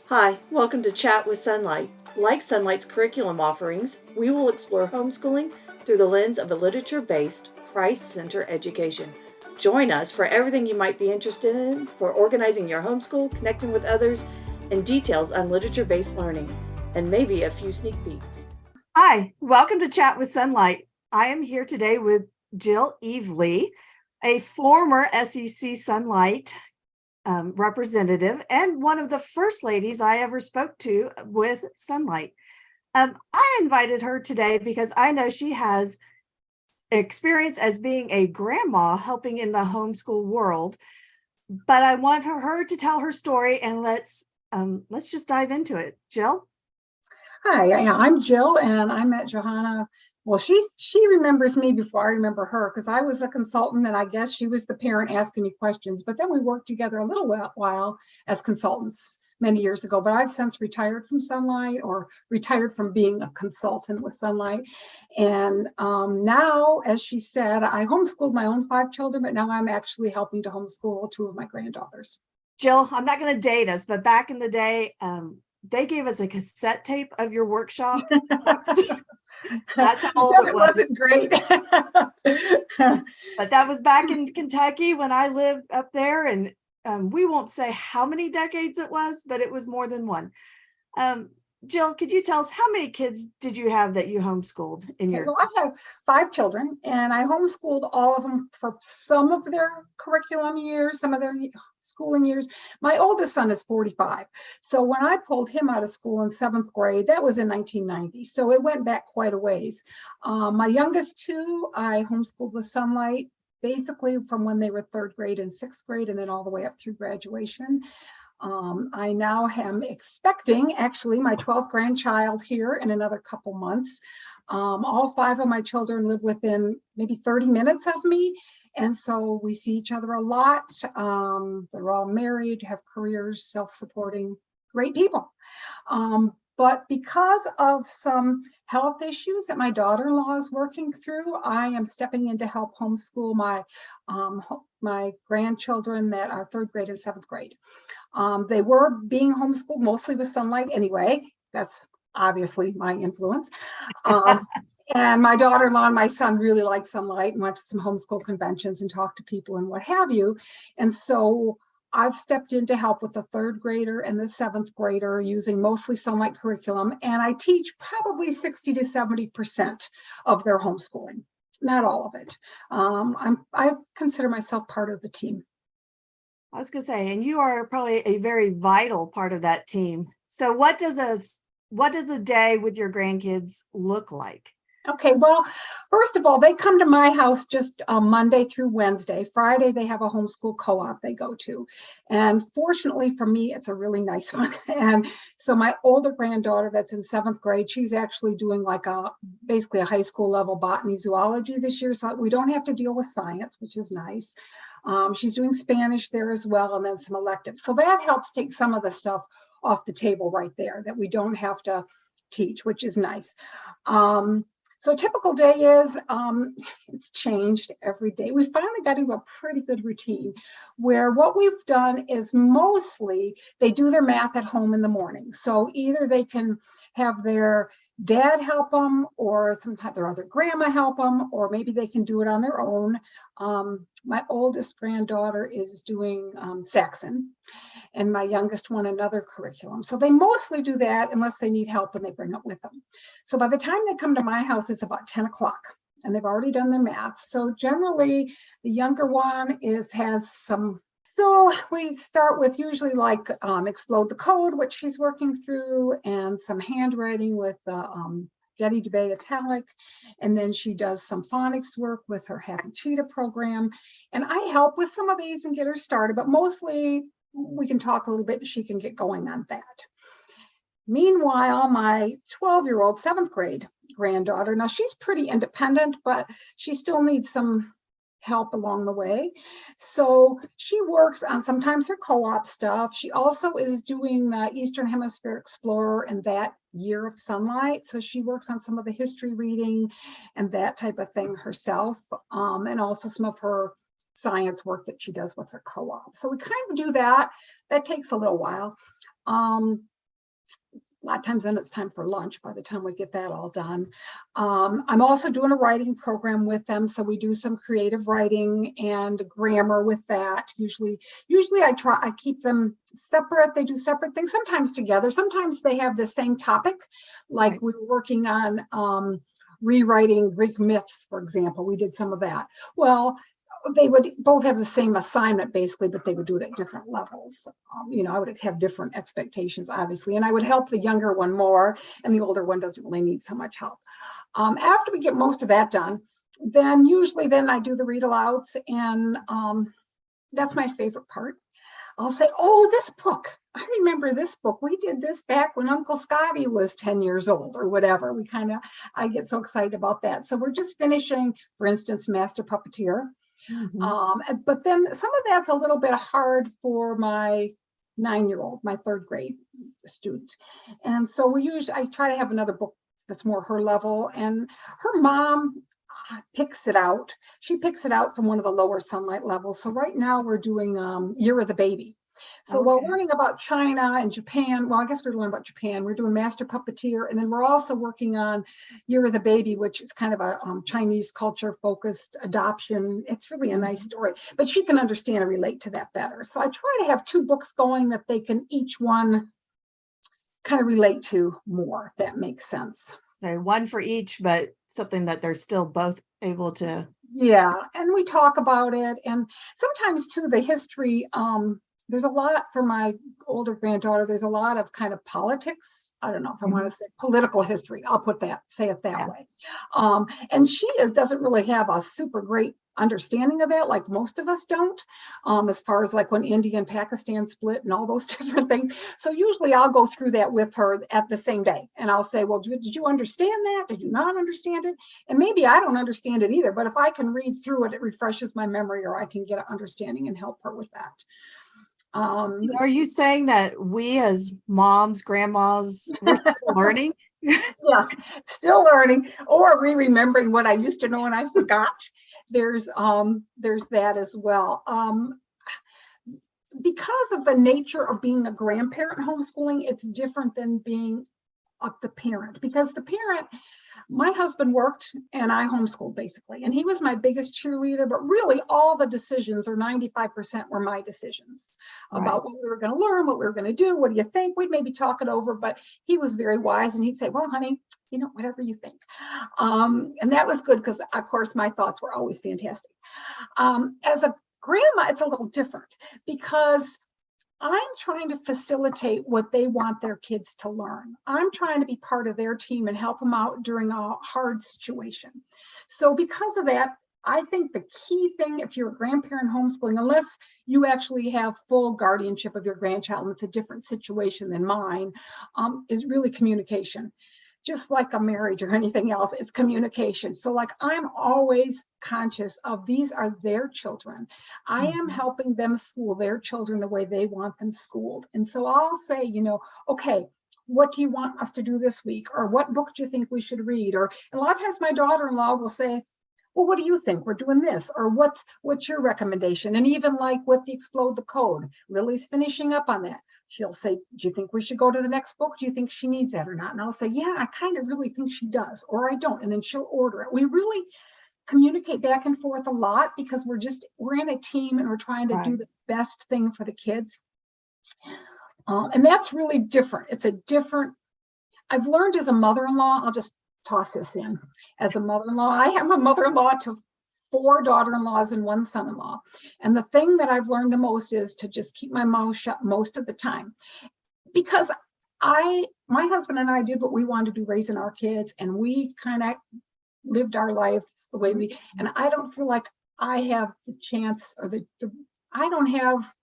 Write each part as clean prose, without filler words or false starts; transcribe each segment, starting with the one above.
Hi, welcome to Chat with Sonlight. Like Sonlight's curriculum offerings, we will explore homeschooling through the lens of a literature-based, Christ-centered education. Join us for everything you might be interested in for organizing your homeschool, connecting with others, and details on literature-based learning, and maybe a few sneak peeks. Hi, welcome to Chat with Sonlight. I am here today with Jill Evely, a former SEC Sonlight representative and one of the first ladies I ever spoke to with Sonlight. I invited her today because I know she has experience as being a grandma helping in the homeschool world, but I want her to tell her story, and let's just dive into it. Jill? Hi, I'm Jill, and I met Johna. Well, she remembers me before I remember her because I was a consultant, and I guess she was the parent asking me questions. But then we worked together a little while as consultants many years ago. But I've since retired from Sonlight, or retired from being a consultant with Sonlight. And now, as she said, I homeschooled my own 5 children, but now I'm actually helping to homeschool 2 of my granddaughters. Jill, I'm not going to date us, but back in the day, they gave us a cassette tape of your workshop. That's how old it was. Wasn't great. But that was back in Kentucky when I lived up there, and we won't say how many decades it was, but it was more than one. Jill, could you tell us how many kids did you have that you homeschooled in your? Well, I have 5 children, and I homeschooled all of them for some of their curriculum years, some of their schooling years. My oldest son is 45. So when I pulled him out of school in 7th grade, that was in 1990. So it went back quite a ways. My youngest 2, I homeschooled with Sonlight, basically from when they were 3rd grade and 6th grade, and then all the way up through graduation. I now am expecting actually my 12th grandchild here in another couple months. All 5 of my children live within maybe 30 minutes of me. And so we see each other a lot. They're all married, have careers, self-supporting, great people. But because of some health issues that my daughter-in-law is working through, I am stepping in to help homeschool my grandchildren that are 3rd grade and 7th grade. They were being homeschooled mostly with Sonlight anyway. That's obviously my influence. And my daughter-in-law and my son really like Sonlight and went to some homeschool conventions and talked to people and what have you. And so I've stepped in to help with the 3rd grader and the 7th grader using mostly Sonlight curriculum. And I teach probably 60 to 70% of their homeschooling, not all of it. I consider myself part of the team. I was going to say, and you are probably a very vital part of that team. So what does a day with your grandkids look like? Okay, well, first of all, they come to my house just Monday through Wednesday. Friday, they have a homeschool co-op they go to. And fortunately for me, it's a really nice one. And so my older granddaughter that's in 7th grade, she's actually doing like basically a high school level botany zoology this year. So we don't have to deal with science, which is nice. She's doing Spanish there as well, and then some electives. So that helps take some of the stuff off the table right there that we don't have to teach, which is nice. So a typical day is, it's changed every day. We finally got into a pretty good routine where what we've done is mostly they do their math at home in the morning. So either they can have their dad help them, or sometimes their other grandma help them, or maybe they can do it on their own. My oldest granddaughter is doing Saxon, and my youngest one another curriculum. So they mostly do that unless they need help and they bring it with them. So by the time they come to my house, it's about 10 o'clock and they've already done their math. So generally the younger one has some, so we start with usually like Explode the Code, which she's working through, and some handwriting with Getty Debate Italic, and then she does some phonics work with her Happy Cheetah program. And I help with some of these and get her started, but mostly we can talk a little bit, she can get going on that. Meanwhile, my 12-year-old 7th grade granddaughter, now she's pretty independent, but she still needs some help along the way. So she works on sometimes her co-op stuff. She also is doing the Eastern Hemisphere Explorer and that year of Sonlight. So she works on some of the history reading and that type of thing herself, and also some of her science work that she does with her co-op. So we kind of do that. That takes a little while. A lot of times then it's time for lunch by the time we get that all done. I'm also doing a writing program with them. So we do some creative writing and grammar with that. Usually I keep them separate. They do separate things, sometimes together. Sometimes they have the same topic. Like we were working on rewriting Greek myths, for example. We did some of that. Well, they would both have the same assignment basically, but they would do it at different levels. I would have different expectations, obviously, and I would help the younger one more, and the older one doesn't really need so much help. After we get most of that done, then usually I do the read alouds, and that's my favorite part. I'll say, oh, this book. I remember this book. We did this back when Uncle Scotty was 10 years old or whatever. I get so excited about that. So we're just finishing, for instance, Master Puppeteer. But then some of that's a little bit hard for my 9-year-old, my 3rd grade student. And so I try to have another book that's more her level, and her mom picks it out. She picks it out from one of the lower Sonlight levels. So right now we're doing Year of the Baby. So while learning about China and Japan, well, I guess we're learning about Japan, we're doing Master Puppeteer, and then we're also working on Year of the Baby, which is kind of a Chinese culture focused adoption. It's really a nice story, but she can understand and relate to that better. So I try to have 2 books going that they can each one kind of relate to more, if that makes sense. So one for each, but something that they're still both able to. Yeah, and we talk about it, and sometimes too the history. There's a lot for my older granddaughter. There's a lot of kind of politics. I don't know if I want to say political history. I'll say it that way. And she doesn't really have a super great understanding of that, like most of us don't, as far as like when India and Pakistan split and all those different things. So usually I'll go through that with her at the same day. And I'll say, well, did you understand that? Did you not understand it? And maybe I don't understand it either, but if I can read through it, it refreshes my memory, or I can get an understanding and help her with that. Are you saying that we as moms, grandmas, we're still learning? Yes, still learning, or remembering what I used to know and I forgot. There's that as well. Because of the nature of being a grandparent homeschooling, it's different than being the parent, because the parent, my husband worked and I homeschooled basically, and he was my biggest cheerleader, but really all the decisions, or 95%, were my decisions about what we were going to learn, what we were going to do. What do you think? We'd maybe talk it over, but he was very wise, and he'd say, well, honey, whatever you think. And that was good, because of course my thoughts were always fantastic. As a grandma, it's a little different, because I'm trying to facilitate what they want their kids to learn. I'm trying to be part of their team and help them out during a hard situation. So because of that, I think the key thing, if you're a grandparent homeschooling, unless you actually have full guardianship of your grandchild, and it's a different situation than mine, is really communication. Just like a marriage or anything else, it's communication. So like, I'm always conscious of, these are their children. I am helping them school their children the way they want them schooled. And so I'll say, okay, what do you want us to do this week? Or what book do you think we should read? Or a lot of times my daughter-in-law will say, well, what do you think? We're doing this. Or what's your recommendation? And even like with the Explode the Code, Lily's finishing up on that. She'll say, do you think we should go to the next book? Do you think she needs that or not? And I'll say, yeah, I kind of really think she does, or I don't. And then she'll order it. We really communicate back and forth a lot, because we're in a team and we're trying to do the best thing for the kids. And that's really different. I've learned as a mother-in-law, I'll just toss this in. As a mother-in-law, I am a mother-in-law to 4 daughter-in-laws and 1 son-in-law. And the thing that I've learned the most is to just keep my mouth shut most of the time, because my husband and I did what we wanted to do raising our kids, and we kind of lived our lives the way and I don't feel like I have the chance, or I don't have,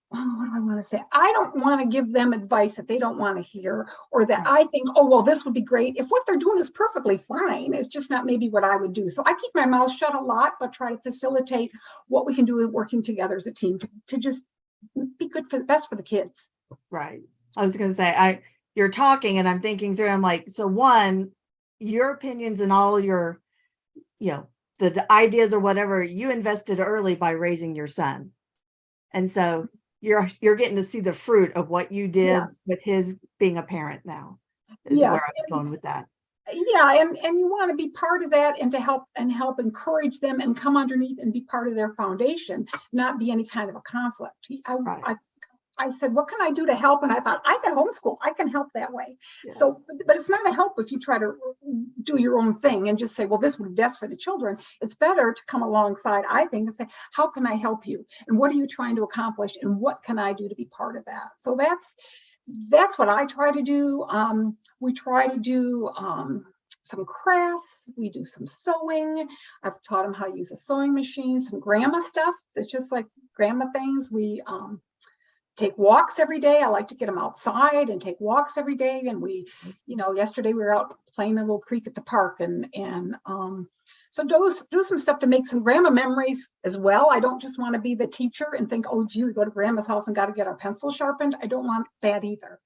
what do I want to say? I don't want to give them advice that they don't want to hear, or that I think, oh, well, this would be great. If what they're doing is perfectly fine, it's just not maybe what I would do. So I keep my mouth shut a lot, but try to facilitate what we can do working together as a team to just be good for the best for the kids. Right. I was going to say, you're talking and I'm thinking through, I'm like, so one, your opinions and all your, the ideas or whatever, you invested early by raising your son. And so you're getting to see the fruit of what you did Yes. with his being a parent now, is Yes. where I was going with that. Yeah, and you want to be part of that and to help encourage them and come underneath and be part of their foundation, not be any kind of a conflict. Right. I said, what can I do to help? And I thought, I can homeschool. I can help that way. Yeah. So, but it's not a help if you try to do your own thing and just say, well, this would be best for the children. It's better to come alongside, I think, and say, how can I help you? And what are you trying to accomplish? And what can I do to be part of that? So that's what I try to do. We try to do some crafts. We do some sewing. I've taught them how to use a sewing machine, some grandma stuff. It's just like grandma things. We take walks every day. I like to get them outside and take walks every day. And we, yesterday we were out playing a little creek at the park and so do some stuff to make some grandma memories as well. I don't just want to be the teacher and think, oh, gee, we go to grandma's house and got to get our pencil sharpened. I don't want that either.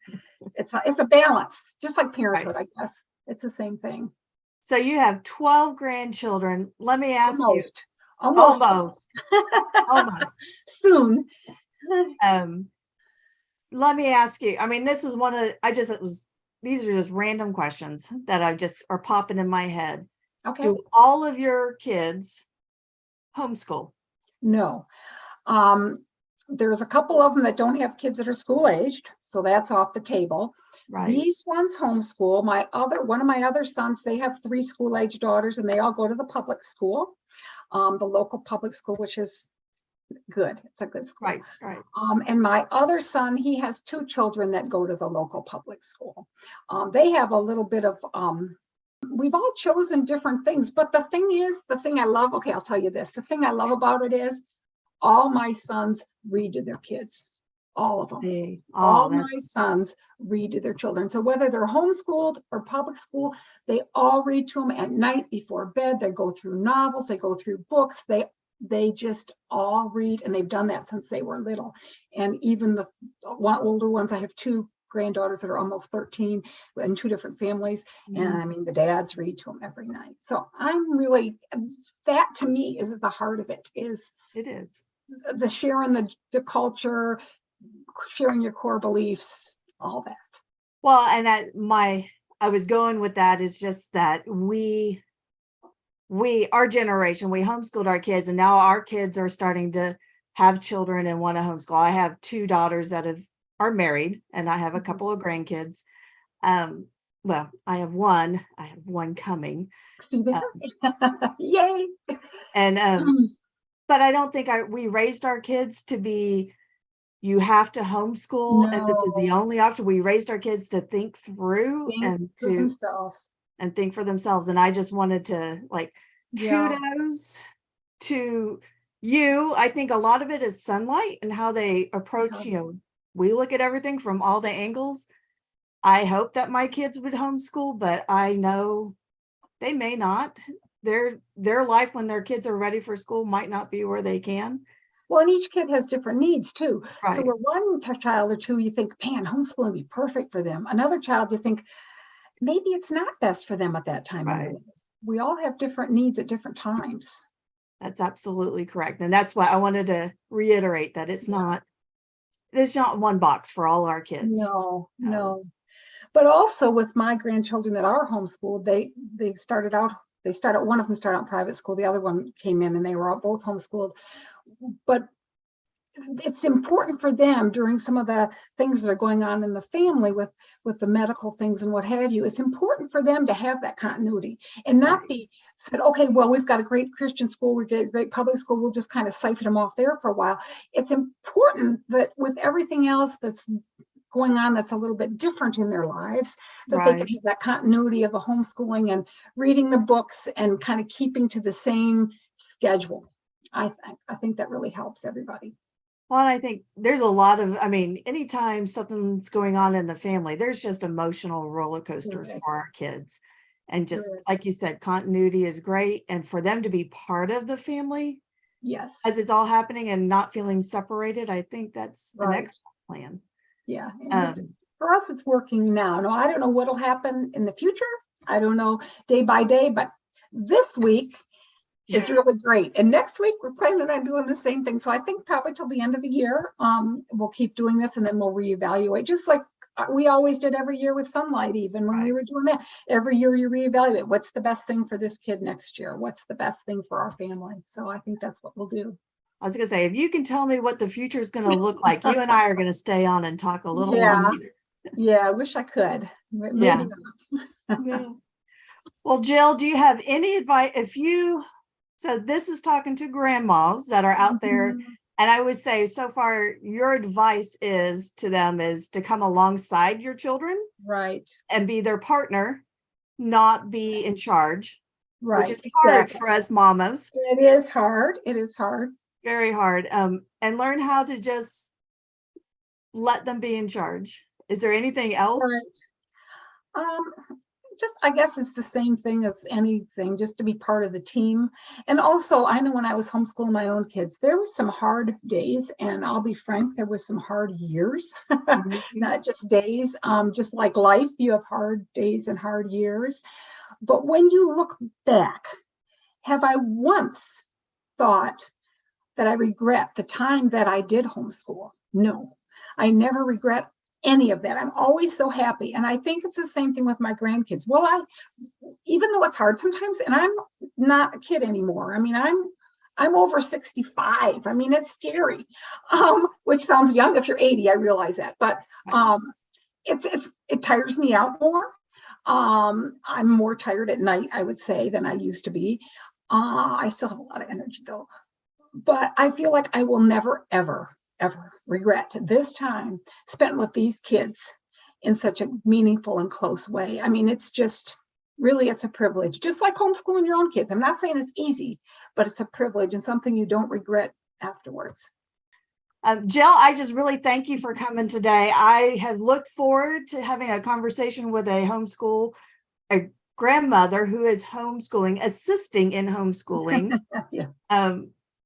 It's a balance, just like parenthood, right. I guess. It's the same thing. So you have 12 grandchildren. Let me ask Almost. Soon. Let me ask you, I mean, this is these are just random questions that are popping in my head. Okay. Do all of your kids homeschool? No. There's a couple of them that don't have kids that are school aged, so that's off the table. Right. These ones homeschool. One of my other sons, they have 3 school age daughters, and they all go to the public school, the local public school, which is good. It's a good school. Right. And my other son, he has 2 children that go to the local public school. They have a little bit of, we've all chosen different things, but the thing I love, okay, I'll tell you this. The thing I love about it is all my sons read to their kids, all of them. All my sons read to their children. So whether they're homeschooled or public school, they all read to them at night before bed. They go through novels, they go through books, they just all read, and they've done that since they were little. And even the older ones, I have 2 granddaughters that are almost 13 in 2 different families. Mm-hmm. And I mean, the dads read to them every night. So that to me is at the heart of it is the sharing the culture, sharing your core beliefs, all that. Well, and I was going with that is just that our generation, we homeschooled our kids, and now our kids are starting to have children and want to homeschool. I have 2 daughters that are married, and I have a couple of grandkids. Well, I have one coming. Yay. And but I don't think we raised our kids to be, you have to homeschool, and this is the only option. We raised our kids to think through and to themselves. And think for themselves. And I just wanted to kudos to you. I think a lot of it is Sonlight and how they approach, we look at everything from all the angles. I hope that my kids would homeschool, but I know they may not. Their life when their kids are ready for school might not be where they can. Well, and each kid has different needs too. Right. So where one child or 2, you think, man, homeschooling would be perfect for them. Another child, you think, maybe it's not best for them at that time. Right. We all have different needs at different times. That's absolutely correct. And that's why I wanted to reiterate that there's not one box for all our kids. No. But also with my grandchildren that are homeschooled, one of them started out in private school. The other one came in and they were all both homeschooled. But it's important for them during some of the things that are going on in the family with the medical things and what have you. It's important for them to have that continuity and not be said, okay, well, we've got a great Christian school, we get a great public school, we'll just kind of siphon them off there for a while. It's important that with everything else that's going on that's a little bit different in their lives, that they can have that continuity of a homeschooling and reading the books and kind of keeping to the same schedule. I think that really helps everybody. Well, I think there's a lot of, anytime something's going on in the family, there's just emotional roller coasters for our kids. And just like you said, continuity is great. And for them to be part of the family, as it's all happening and not feeling separated, I think that's an excellent plan. Yeah. For us, it's working now. No, I don't know what'll happen in the future. I don't know day by day, but this week, It's really great. And next week we're planning on doing the same thing. So I think probably till the end of the year, we'll keep doing this and then we'll reevaluate, just like we always did every year with Sonlight. Even when we were doing that, every year you reevaluate what's the best thing for this kid next year, what's the best thing for our family. So I think that's what we'll do. I was going to say, if you can tell me what the future is going to look like, you and I are going to stay on and talk a little longer. Yeah, I wish I could. Maybe not. Yeah. Well, Jill, do you have any advice? So this is talking to grandmas that are out there. And I would say so far, your advice is to them is to come alongside your children. Right. And be their partner, not be in charge. Right. Which is hard for us mamas. It is hard. It is hard. Very hard. And learn how to just let them be in charge. Is there anything else? Right. Just, I guess it's the same thing as anything, just to be part of the team. And also, I know when I was homeschooling my own kids, there were some hard days, and I'll be frank, there was some hard years, not just days. Just like life, you have hard days and hard years. But when you look back, have I once thought that I regret the time that I did homeschool? No, I never regret any of that. I'm always so happy. And I think it's the same thing with my grandkids. Well, even though it's hard sometimes, and I'm not a kid anymore. I mean, I'm over 65. I mean, it's scary, which sounds young if you're 80. I realize that, but it tires me out more. I'm more tired at night, I would say, than I used to be. I still have a lot of energy though, but I feel like I will never, ever regret this time spent with these kids in such a meaningful and close way. I mean, it's just really, it's a privilege, just like homeschooling your own kids. I'm not saying it's easy, but it's a privilege and something you don't regret afterwards. Jill, I just really thank you for coming today. I have looked forward to having a conversation with a grandmother who is homeschooling, assisting in homeschooling.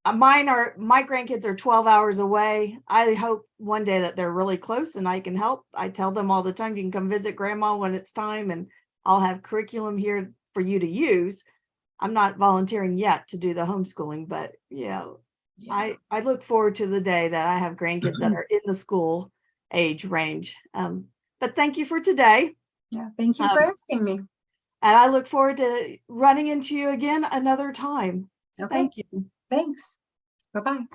My grandkids are 12 hours away. I hope one day that they're really close and I can help. I tell them all the time, you can come visit grandma when it's time and I'll have curriculum here for you to use. I'm not volunteering yet to do the homeschooling, but I look forward to the day that I have grandkids that are in the school age range. But thank you for today. Yeah, thank you for asking me. And I look forward to running into you again another time. Okay. Thank you. Thanks. Bye-bye.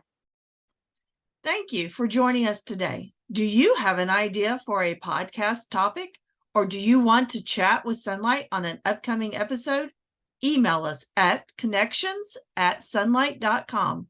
Thank you for joining us today. Do you have an idea for a podcast topic, or do you want to chat with Sonlight on an upcoming episode? Email us at connections@sonlight.com.